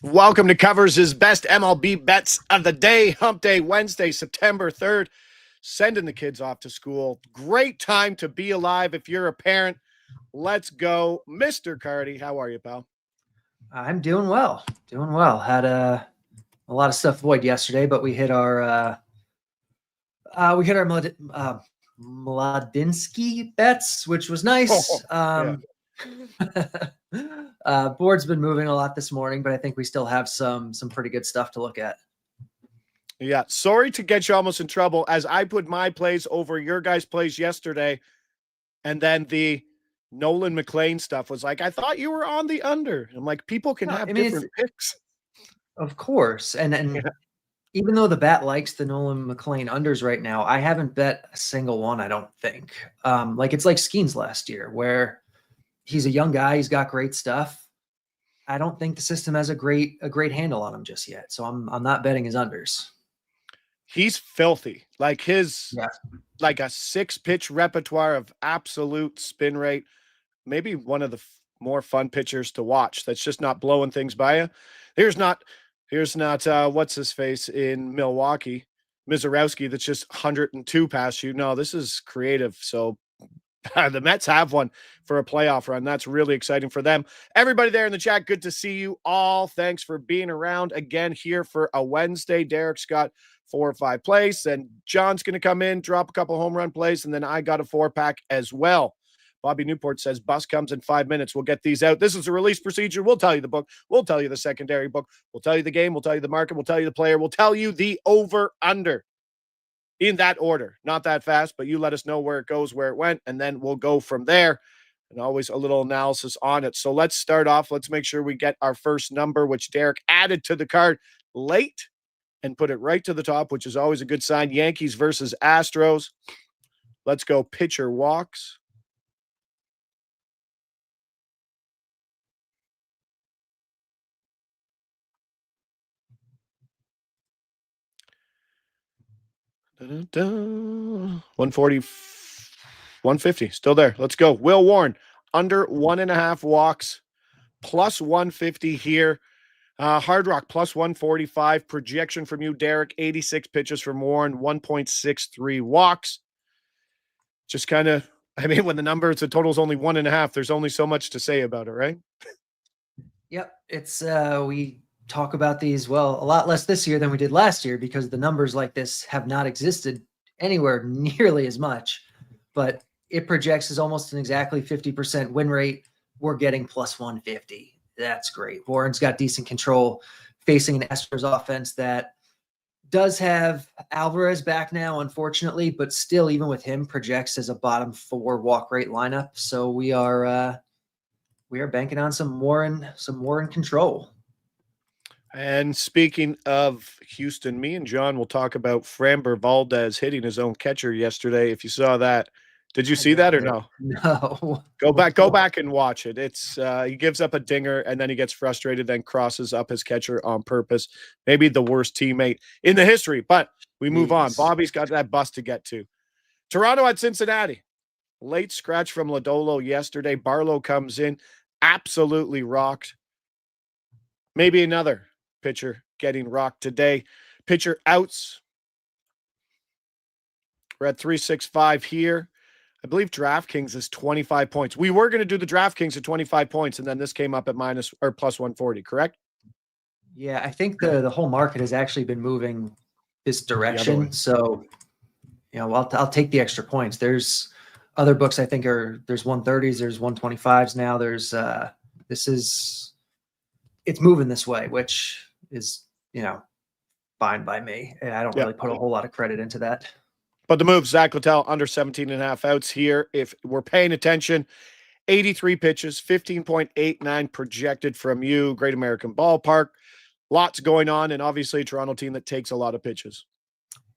Welcome to Covers' best MLB bets of the day. Hump Day, Wednesday, September 3rd. Sending the kids off to school. Great time to be alive if you're a parent. Let's go. Mr. Carty, how are you, pal? I'm doing well. Had a lot of stuff void yesterday, but we hit our Mladinsky bets, which was nice. Board's been moving a lot this morning, but I think we still have some pretty good stuff to look at. Yeah, sorry to get you almost in trouble as I put my plays over your guys' plays yesterday, and then the Nolan McLean stuff was like, I thought you were on the under. I'm like, people can have different picks. Of course, and even though the bat likes the Nolan McLean unders right now, I haven't bet a single one, I don't think. It's like Skeens last year, where he's a young guy, he's got great stuff. I don't think the system has a great handle on him just yet, so I'm not betting his unders. He's filthy. Like a 6-pitch repertoire of absolute spin rate. Maybe one of the more fun pitchers to watch. That's just not blowing things by you. Here's not what's his face in Milwaukee, Mizorowski. That's just 102 past you. No, this is creative. So the Mets have one for a playoff run. That's really exciting for them. Everybody there in the chat, good to see you all. Thanks for being around again here for a Wednesday. Derek's got 4 or 5 plays, and John's going to come in, drop a couple home run plays, and then I got a 4-pack as well. Bobby Newport says, bus comes in 5 minutes. We'll get these out. This is a release procedure. We'll tell you the book. We'll tell you the secondary book. We'll tell you the game. We'll tell you the market. We'll tell you the player. We'll tell you the over-under in that order. Not that fast, but you let us know where it goes, where it went, and then we'll go from there. And always a little analysis on it. So let's start off. Let's make sure we get our first number, which Derek added to the card late and put it right to the top, which is always a good sign. Yankees versus Astros. Let's go pitcher walks. Da-da-da. 140, 150, still there. Let's go. Will Warren, under 1.5 walks, plus 150 here. Hard Rock, plus 145. Projection from you, Derek, 86 pitches from Warren, 1.63 walks. Just kind of, when the number, the total is only 1.5, there's only so much to say about it, right? Yep. It's, we talk about these, a lot less this year than we did last year because the numbers like this have not existed anywhere nearly as much, but it projects as almost an exactly 50% win rate. We're getting plus 150. That's great. Warren's got decent control facing an Astros offense that does have Alvarez back now, unfortunately, but still, even with him, projects as a bottom 4 walk rate lineup. So we are banking on some Warren control. And speaking of Houston, me and John will talk about Framber Valdez hitting his own catcher yesterday. If you saw that, did you see that or no? No. Go back and watch it. It's he gives up a dinger and then he gets frustrated, then crosses up his catcher on purpose. Maybe the worst teammate in the history, but we move on. Bobby's got that bus to get to. Toronto at Cincinnati. Late scratch from Lodolo yesterday. Barlow comes in, absolutely rocked. Maybe another pitcher getting rocked today. Pitcher outs. We're at 365 here. I believe DraftKings is 25 points. We were going to do the DraftKings at 25 points, and then this came up at plus 140, correct? Yeah, I think the whole market has actually been moving this direction. So, I'll take the extra points. There's other books I think there's 130s, there's 125s now. There's it's moving this way, which is, fine by me. I don't really put a whole lot of credit into that. But the move, Zach Littell, under 17.5 outs here. If we're paying attention, 83 pitches, 15.89 projected from you. Great American Ballpark. Lots going on, and obviously a Toronto team that takes a lot of pitches.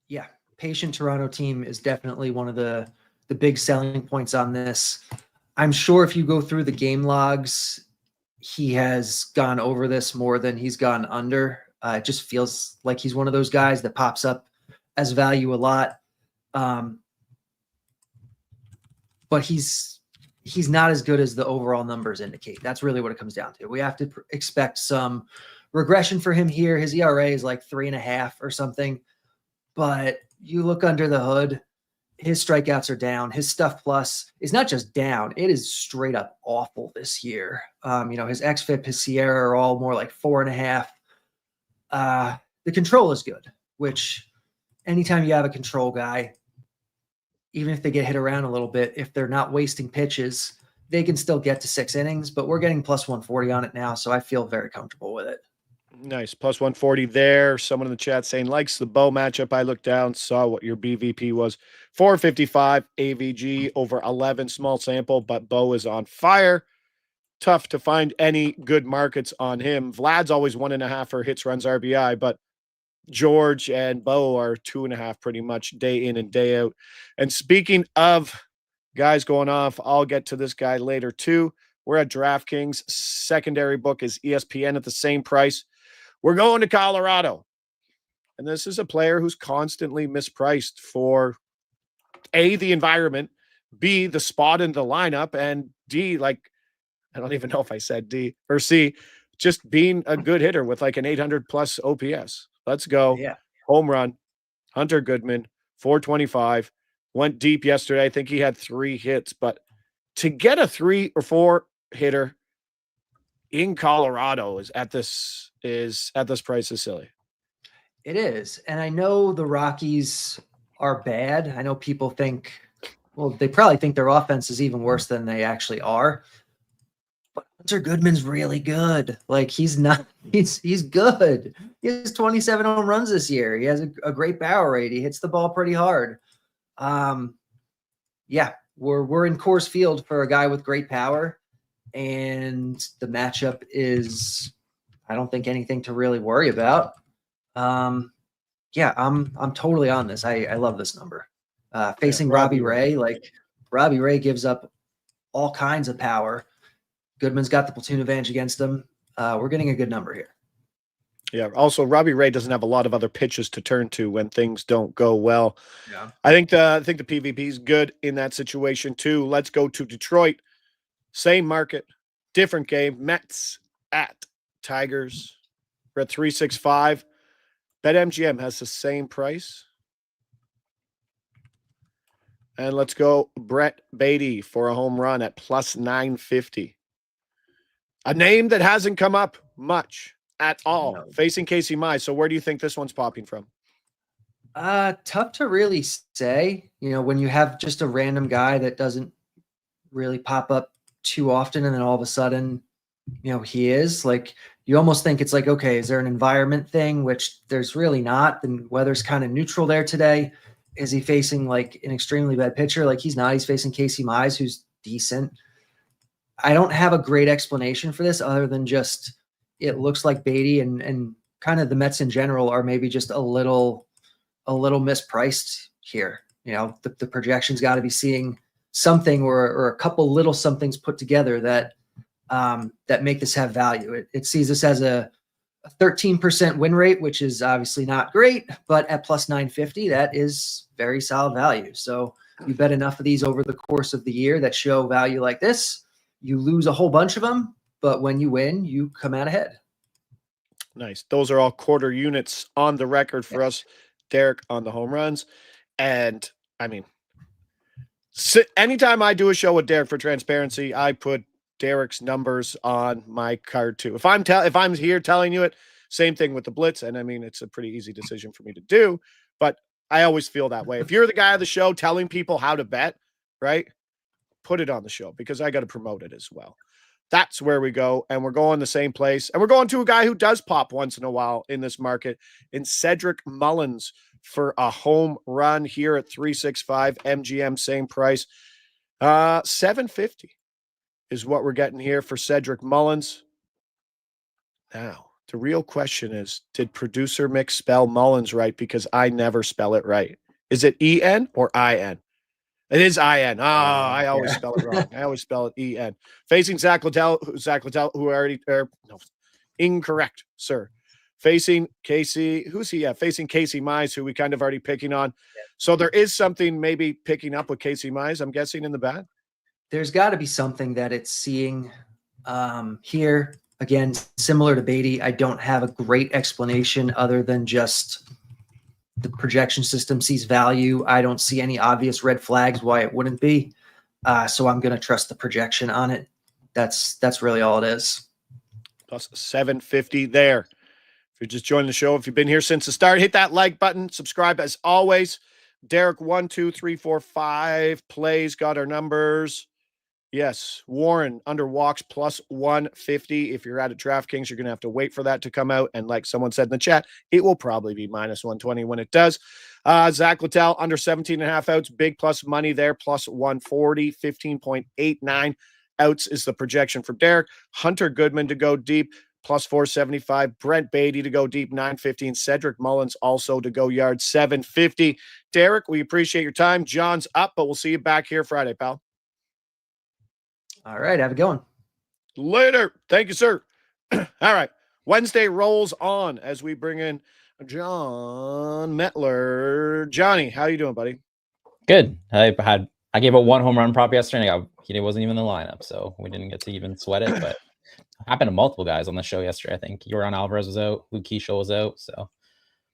Yeah, patient Toronto team is definitely one of the big selling points on this. I'm sure if you go through the game logs, he has gone over this more than he's gone under. It just feels like he's one of those guys that pops up as value a lot. But he's he's not as good as the overall numbers indicate. That's really what it comes down to. We have to expect some regression for him here. His ERA is like 3.5 or something, but you look under the hood, his strikeouts are down. His stuff plus is not just down, it is straight up awful this year. His XFIP, his Sierra are all more like 4.5. The control is good, which anytime you have a control guy, even if they get hit around a little bit, if they're not wasting pitches, they can still get to 6 innings, but we're getting plus 140 on it now. So I feel very comfortable with it. Nice. Plus 140 there. Someone in the chat saying likes the Bo matchup. I looked down, saw what your BVP was. 455 AVG over 11, small sample, but Bo is on fire. Tough to find any good markets on him. Vlad's always 1.5 for hits, runs, RBI, but George and Bo are 2.5 pretty much day in and day out. And speaking of guys going off, I'll get to this guy later too. We're at DraftKings. Secondary book is ESPN at the same price. We're going to Colorado. And this is a player who's constantly mispriced for A, the environment, B, the spot in the lineup, and D, I don't even know if I said D, or C, just being a good hitter with like an 800 plus OPS. Let's go. Yeah. Home run. Hunter Goodman, 425. Went deep yesterday. I think he had 3 hits, but to get a 3 or 4 hitter in Colorado is at this price is silly. It is. And I know the Rockies are bad. I know people think, well, they probably think their offense is even worse than they actually are. But Hunter Goodman's really good. Like he's good. He has 27 home runs this year. He has a great barrel rate. He hits the ball pretty hard. Yeah, we're in Coors Field for a guy with great power, and the matchup is, I don't think, anything to really worry about. Yeah, I'm totally on this. I love this number. Facing Robbie Ray, like Robbie Ray gives up all kinds of power. Goodman's got the platoon advantage against him. We're getting a good number here. Yeah. Also, Robbie Ray doesn't have a lot of other pitches to turn to when things don't go well. Yeah. I think the PVP is good in that situation too. Let's go to Detroit. Same market, different game. Mets at Tigers. We're at 365. BetMGM has the same price. And let's go Brett Beatty for a home run at plus 950. A name that hasn't come up much at all, facing Casey Mize. So where do you think this one's popping from? Tough to really say. When you have just a random guy that doesn't really pop up too often, and then all of a sudden, he is like, you almost think it's like, okay, is there an environment thing? Which there's really not. The weather's kind of neutral there today. Is he facing like an extremely bad pitcher? Like he's not. He's facing Casey Mize, who's decent. I don't have a great explanation for this other than just it looks like Beatty and kind of the Mets in general are maybe just a little mispriced here. The projection's got to be seeing something or a couple little somethings put together that make this have value. It sees this as a 13% win rate, which is obviously not great, but at plus 950, that is very solid value. So you bet enough of these over the course of the year that show value like this, you lose a whole bunch of them, but when you win, you come out ahead. Nice. Those are all quarter units on the record for us, Derek, on the home runs. And I mean, anytime I do a show with Derek for transparency, I put Derek's numbers on my card too. If I'm here telling you it, same thing with the blitz. And I mean, it's a pretty easy decision for me to do, but I always feel that way. If you're the guy of the show telling people how to bet, right, put it on the show because I got to promote it as well. That's where we go. And we're going the same place. And we're going to a guy who does pop once in a while in this market in Cedric Mullins for a home run here at 365 MGM, same price. 750 is what we're getting here for Cedric Mullins. Now, the real question is, did producer Mick spell Mullins right? Because I never spell it right. Is it E-N or I-N? It is I-N. I always spell it wrong. I always spell it E-N. Facing Zach Littell, incorrect, sir. Facing Casey, who's he? Facing Casey Mize, who we kind of already picking on. So there is something maybe picking up with Casey Mize, I'm guessing, in the bat. there's got to be something that it's seeing here. Again, similar to Beatty, I don't have a great explanation other than just the projection system sees value. I don't see any obvious red flags why it wouldn't be. So I'm going to trust the projection on it. That's really all it is. Plus 750 there. If you're just joining the show, if you've been here since the start, hit that like button, subscribe as always. Derek, 1, 2, 3, 4, 5 plays, got our numbers. Yes, Warren under walks plus 150. If you're out at DraftKings, you're going to have to wait for that to come out. And like someone said in the chat, it will probably be minus 120 when it does. Zach Littell under 17 and a half outs, big plus money there, plus 140, 15.89 outs is the projection for Derek. Hunter Goodman to go deep, plus 475. Brent Beatty to go deep, 915. Cedric Mullins also to go yard, 750. Derek, we appreciate your time. John's up, but we'll see you back here Friday, pal. All right. Have a good one. Later. Thank you, sir. All right. Wednesday rolls on as we bring in Jon Metler. Johnny, how you doing, buddy? Good. I gave a 1 home run prop yesterday. And he wasn't even in the lineup, so we didn't get to even sweat it. But it happened to multiple guys on the show yesterday. I think Yordan Alvarez was out, Luke Keeschel was out. So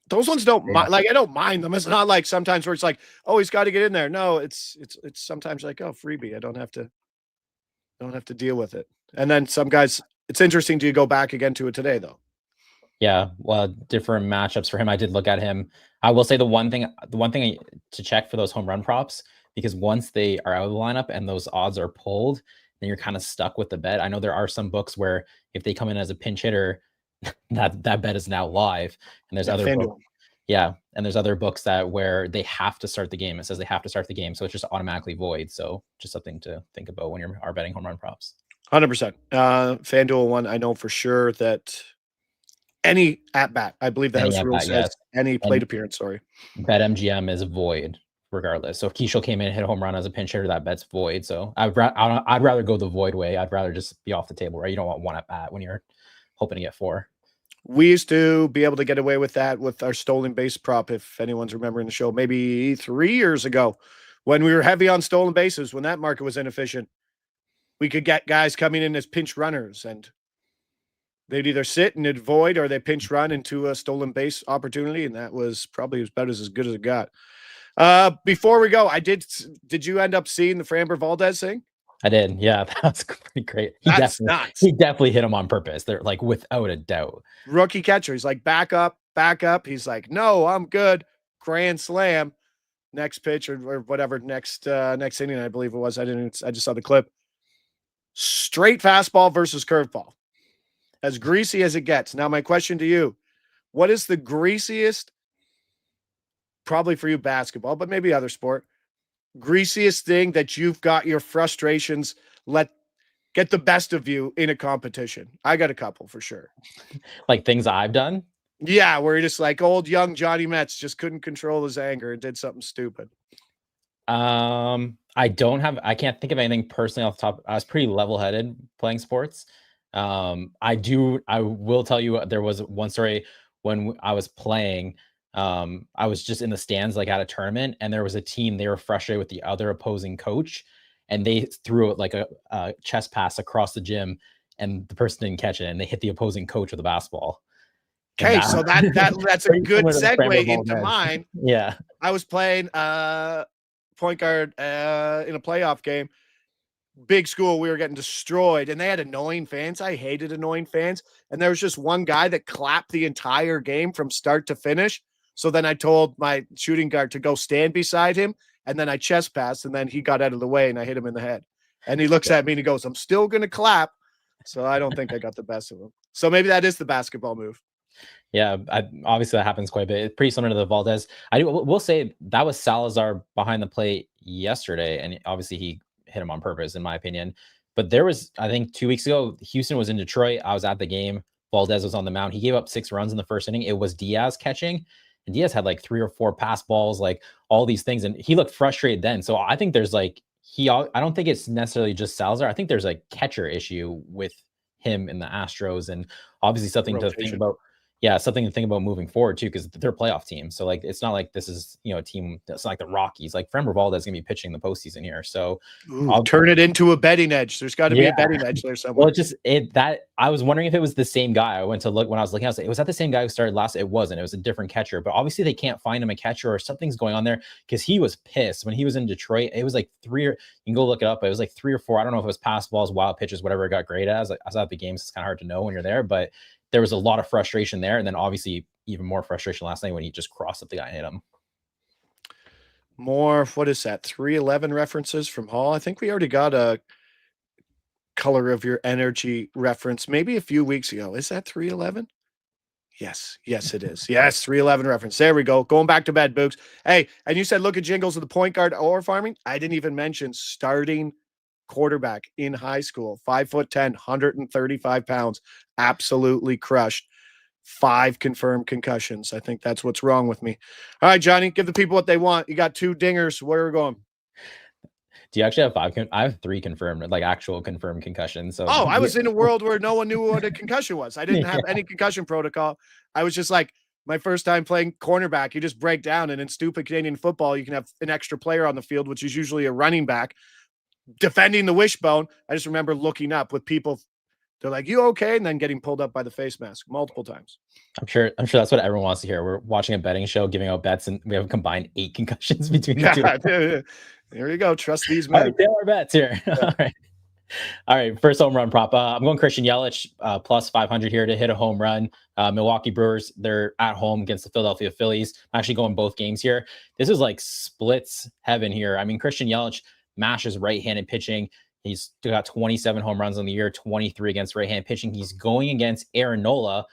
those ones don't mind. Like, I don't mind them. It's not like sometimes where it's like, oh, he's got to get in there. No, it's sometimes like, oh, freebie. I don't have to deal with it. And then some guys, it's interesting to go back again to it today, though. Yeah, well, different matchups for him. I did look at him. I will say the one thing to check for those home run props, because once they are out of the lineup and those odds are pulled, then you're kind of stuck with the bet. I know there are some books where if they come in as a pinch hitter, that bet is now live. And there's other books. Yeah, and there's other books that where they have to start the game. It says they have to start the game, so it's just automatically void. So just something to think about when you're betting home run props. 100%. FanDuel one, I know for sure that any at bat, I believe the house rule says any plate appearance. Sorry, bet MGM is void regardless. So if Keeschel came in and hit a home run as a pinch hitter, that bet's void. So I'd rather go the void way. I'd rather just be off the table, right? You don't want one at bat when you're hoping to get 4. We used to be able to get away with that with our stolen base prop, if anyone's remembering the show, maybe 3 years ago when we were heavy on stolen bases, when that market was inefficient. We could get guys coming in as pinch runners, and they'd either sit and avoid or they pinch run into a stolen base opportunity, and that was probably about as good as it got. Before we go, did you end up seeing the Framber Valdez thing? I did. Yeah, that's pretty great. He definitely hit him on purpose. They're like, without a doubt. Rookie catcher. He's like, back up. He's like, no, I'm good. Grand slam. Next pitch or whatever. Next inning, I believe it was. I just saw the clip. Straight fastball versus curveball. As greasy as it gets. Now, my question to you, what is the greasiest, probably for you basketball, but maybe other sport, greasiest thing that you've got your frustrations get the best of you in a competition? I got a couple for sure. Like things I've done? Yeah, where you're just like old young Johnny Metz just couldn't control his anger and did something stupid. I can't think of anything personally off the top. I was pretty level-headed playing sports. I will tell you, there was one story when I was playing. I was just in the stands, like at a tournament, and there was a team, they were frustrated with the other opposing coach, and they threw it like a chest pass across the gym, and the person didn't catch it, and they hit the opposing coach with a basketball. Okay, so that's a good segue into mine. Yeah. I was playing point guard in a playoff game. Big school, we were getting destroyed, and they had annoying fans. I hated annoying fans. And there was just one guy that clapped the entire game from start to finish. So then I told my shooting guard to go stand beside him, and then I chest passed, and then he got out of the way, and I hit him in the head. And he looks at me and he goes, I'm still going to clap. So I don't think I got the best of him. So maybe that is the basketball move. Yeah, obviously that happens quite a bit. It's pretty similar to the Valdez. We'll say that was Salazar behind the plate yesterday, and obviously he hit him on purpose, in my opinion. But there was, I think 2 weeks ago, Houston was in Detroit. I was at the game. Valdez was on the mound. He gave up 6 runs in the first inning. It was Diaz catching, and Diaz had like 3 or 4 pass balls, like all these things, and he looked frustrated then. So I think there's like I don't think it's necessarily just Salazar. I think there's a catcher issue with him in the Astros, and obviously something to think about. yeah, something to think about moving forward too, because they're a playoff team. So like, it's not like this is, a team that's like the Rockies. Like Fran Rivaldo is going to be pitching the postseason here. So I'll turn it into a betting edge. There's got to be a betting edge there somewhere. Well, I was wondering if it was the same guy. I went to look when I was looking. I was like, was that the same guy who started last? It wasn't. It was a different catcher. But obviously they can't find him a catcher or something's going on there because he was pissed when he was in Detroit. It was like you can go look it up. It was like 3 or 4. I don't know if it was pass balls, wild pitches, whatever it got graded as. I was at the games. It's kind of hard to know when you're there, but there was a lot of frustration there. And then obviously even more frustration last night when he just crossed up the guy and hit him. More, what is that? 311 references from Hall. I think we already got a color of your energy reference maybe a few weeks ago. Is that 311? Yes, it is. Yes, 311 reference. There we go. Going back to bed, Boogs. Hey, and you said look at jingles of the point guard or farming. I didn't even mention starting quarterback in high school, 5'10", 135 pounds, absolutely crushed. 5 confirmed concussions. I think that's what's wrong with me. All right, Johnny, give the people what they want. You got 2 dingers. Where are we going? Do you actually have 5? I have 3 confirmed, like actual confirmed concussions. So I was in a world where no one knew what a concussion was. I didn't have any concussion protocol. I was just like, my first time playing cornerback, you just break down, and in stupid Canadian football, you can have an extra player on the field, which is usually a running back, defending the wishbone. I just remember looking up with people. They're like, "You okay?" And then getting pulled up by the face mask multiple times. I'm sure that's what everyone wants to hear. We're watching a betting show, giving out bets, and we have combined 8 concussions between the 2. There you go. Trust these men. All right, our bets here. Yeah. All right. First home run prop. I'm going Christian Yelich plus 500 here to hit a home run. Milwaukee Brewers, they're at home against the Philadelphia Phillies. I'm actually going both games here. This is like splits heaven here. I mean, Christian Yelich mashes right-handed pitching. He's got 27 home runs on the year, 23 against right-handed pitching. He's going against Aaron Nola,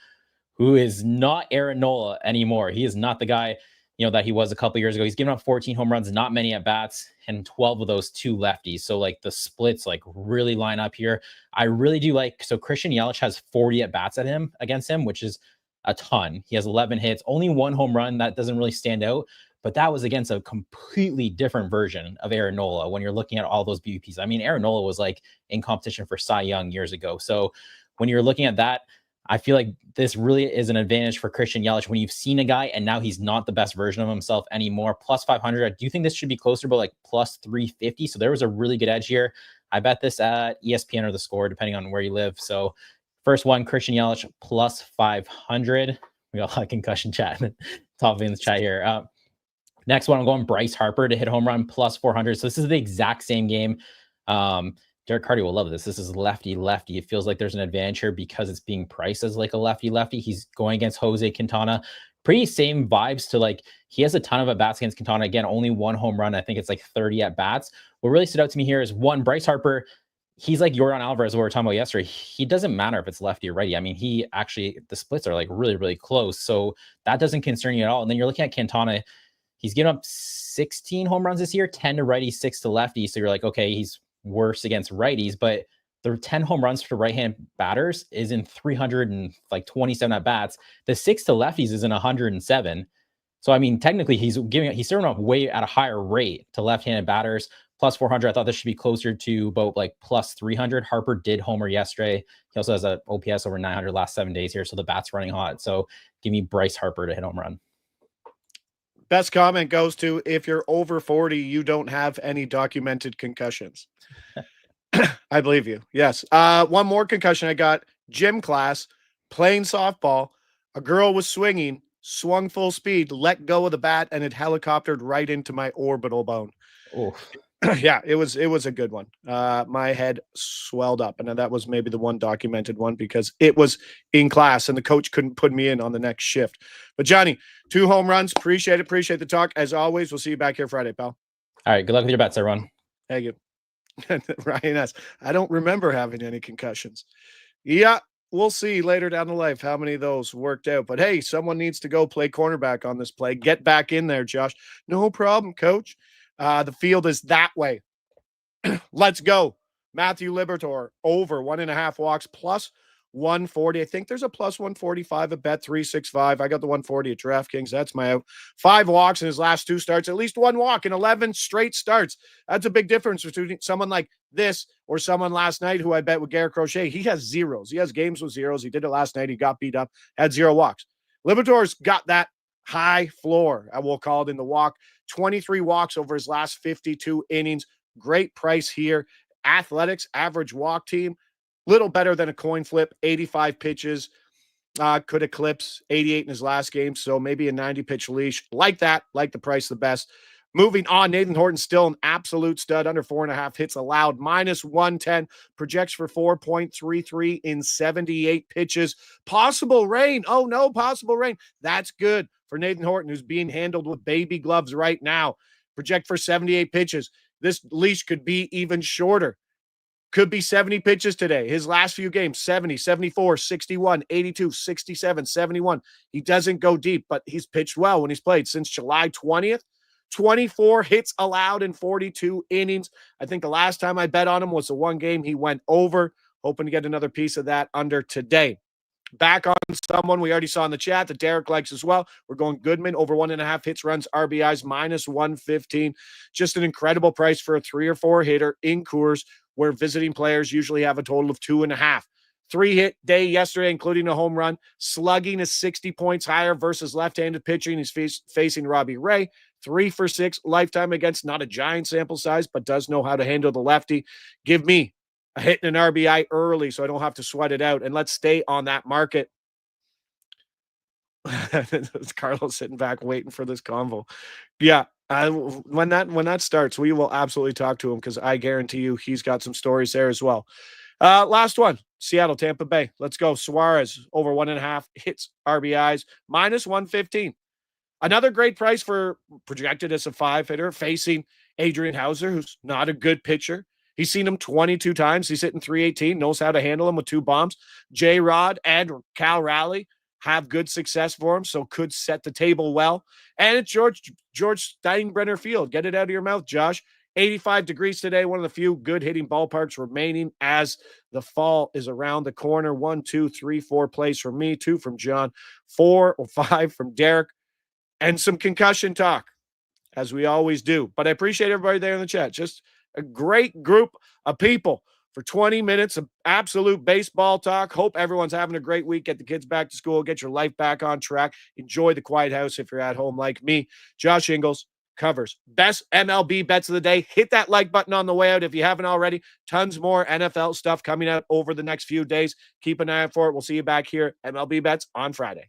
who is not Aaron Nola anymore. He is not the guy, that he was a couple years ago. He's given up 14 home runs, not many at bats, and 12 of those 2 lefties. So like the splits like really line up here. I really do like, so Christian Yelich has 40 at bats against him, which is a ton. He has 11 hits, only 1 home run. That doesn't really stand out, but that was against a completely different version of Aaron Nola when you're looking at all those BVPs. I mean, Aaron Nola was like in competition for Cy Young years ago. So when you're looking at that, I feel like this really is an advantage for Christian Yelich when you've seen a guy and now he's not the best version of himself anymore. Plus 500. I do think this should be closer, but like plus 350. So there was a really good edge here. I bet this at ESPN or the Score, depending on where you live. So first one, Christian Yelich plus 500. We got a lot of concussion chat. Top of in the chat here. Next one, I'm going Bryce Harper to hit home run plus 400. So this is the exact same game. Derek Carty will love this. This is lefty. It feels like there's an advantage here because it's being priced as like a lefty. He's going against Jose Quintana. Pretty same vibes to like, he has a ton of at-bats against Quintana. Again, only 1 home run. I think it's like 30 at-bats. What really stood out to me here is 1, Bryce Harper. He's like Yordan Alvarez, what we were talking about yesterday. He doesn't matter if it's lefty or righty. I mean, the splits are like really, really close. So that doesn't concern you at all. And then you're looking at Quintana. He's given up 16 home runs this year, 10 to righty, 6 to lefty. So you're like, okay, he's worse against righties, but the 10 home runs for right-hand batters is in 327 at bats. The 6 to lefties is in 107. So I mean, technically, he's serving up way at a higher rate to left-handed batters. Plus 400. I thought this should be closer to about like plus 300. Harper did homer yesterday. He also has an OPS over 900 last 7 days here, so the bat's running hot. So give me Bryce Harper to hit home run. Best comment goes to, if you're over 40, you don't have any documented concussions. I believe you. Yes. One more concussion I got. Gym class, playing softball. A girl was swinging, swung full speed, let go of the bat, and it helicoptered right into my orbital bone. Oh. Yeah, it was a good one. My head swelled up, and that was maybe the one documented one because it was in class and the coach couldn't put me in on the next shift. But Johnny, 2 home runs. Appreciate it. Appreciate the talk. As always, we'll see you back here Friday, pal. All right. Good luck with your bets, everyone. Thank you. Ryan S. I don't remember having any concussions. Yeah, we'll see later down the life how many of those worked out. But hey, someone needs to go play cornerback on this play. Get back in there, Josh. No problem, coach. The field is that way. Let's go. Matthew Libertor over 1.5 walks plus 140. I think there's a plus 145 at Bet 365. I got the 140 at DraftKings. That's my out. 5 walks in his last 2 starts, at least 1 walk in 11 straight starts. That's a big difference between someone like this or someone last night who I bet with Garrett Crochet. He has zeros. He has games with zeros. He did it last night. He got beat up, had 0 walks. Liberators got that high floor, I will call it, in the walk. 23 walks over his last 52 innings. Great price here. Athletics, average walk team, little better than a coin flip. 85 pitches. Could eclipse 88 in his last game, so maybe a 90-pitch leash. Like that, like the price the best. Moving on, Nathan Horton still an absolute stud, under 4.5 hits allowed, -110, projects for 4.33 in 78 pitches. Possible rain. Oh, no, possible rain. That's good for Nathan Horton, who's being handled with baby gloves right now. Project for 78 pitches. This leash could be even shorter. Could be 70 pitches today. His last few games, 70, 74, 61, 82, 67, 71. He doesn't go deep, but he's pitched well when he's played since July 20th. 24 hits allowed in 42 innings. I think the last time I bet on him was the one game he went over. Hoping to get another piece of that under today. Back on someone we already saw in the chat that Derek likes as well. We're going Goodman over 1.5 hits, runs, RBIs, -115. Just an incredible price for a 3 or 4 hitter in Coors, where visiting players usually have a total of 2.5. 3-hit day yesterday, including a home run. Slugging is 60 points higher versus left-handed pitching. He's facing Robbie Ray. 3 for 6 lifetime against, not a giant sample size, but does know how to handle the lefty. Give me a hit and an RBI early so I don't have to sweat it out. And let's stay on that market. Carlos sitting back waiting for this convo. Yeah, when that starts, we will absolutely talk to him, because I guarantee you he's got some stories there as well. Last one, Seattle, Tampa Bay. Let's go. Suarez over 1.5 hits, RBIs, -115. Another great price for projected as a 5 hitter facing Adrian Hauser, who's not a good pitcher. He's seen him 22 times. He's hitting 318, knows how to handle him with 2 bombs. J-Rod and Cal Raleigh have good success for him, so could set the table well. And it's George Steinbrenner Field. Get it out of your mouth, Josh. 85 degrees today, one of the few good hitting ballparks remaining as the fall is around the corner. 1, 2, 3, 4 plays from me, 2 from John, 4 or 5 from Derek, and some concussion talk, as we always do. But I appreciate everybody there in the chat. Just a great group of people for 20 minutes of absolute baseball talk. Hope everyone's having a great week. Get the kids back to school. Get your life back on track. Enjoy the quiet house if you're at home like me. Josh Ingles covers best MLB bets of the day. Hit that like button on the way out if you haven't already. Tons more NFL stuff coming out over the next few days. Keep an eye out for it. We'll see you back here at MLB Bets on Friday.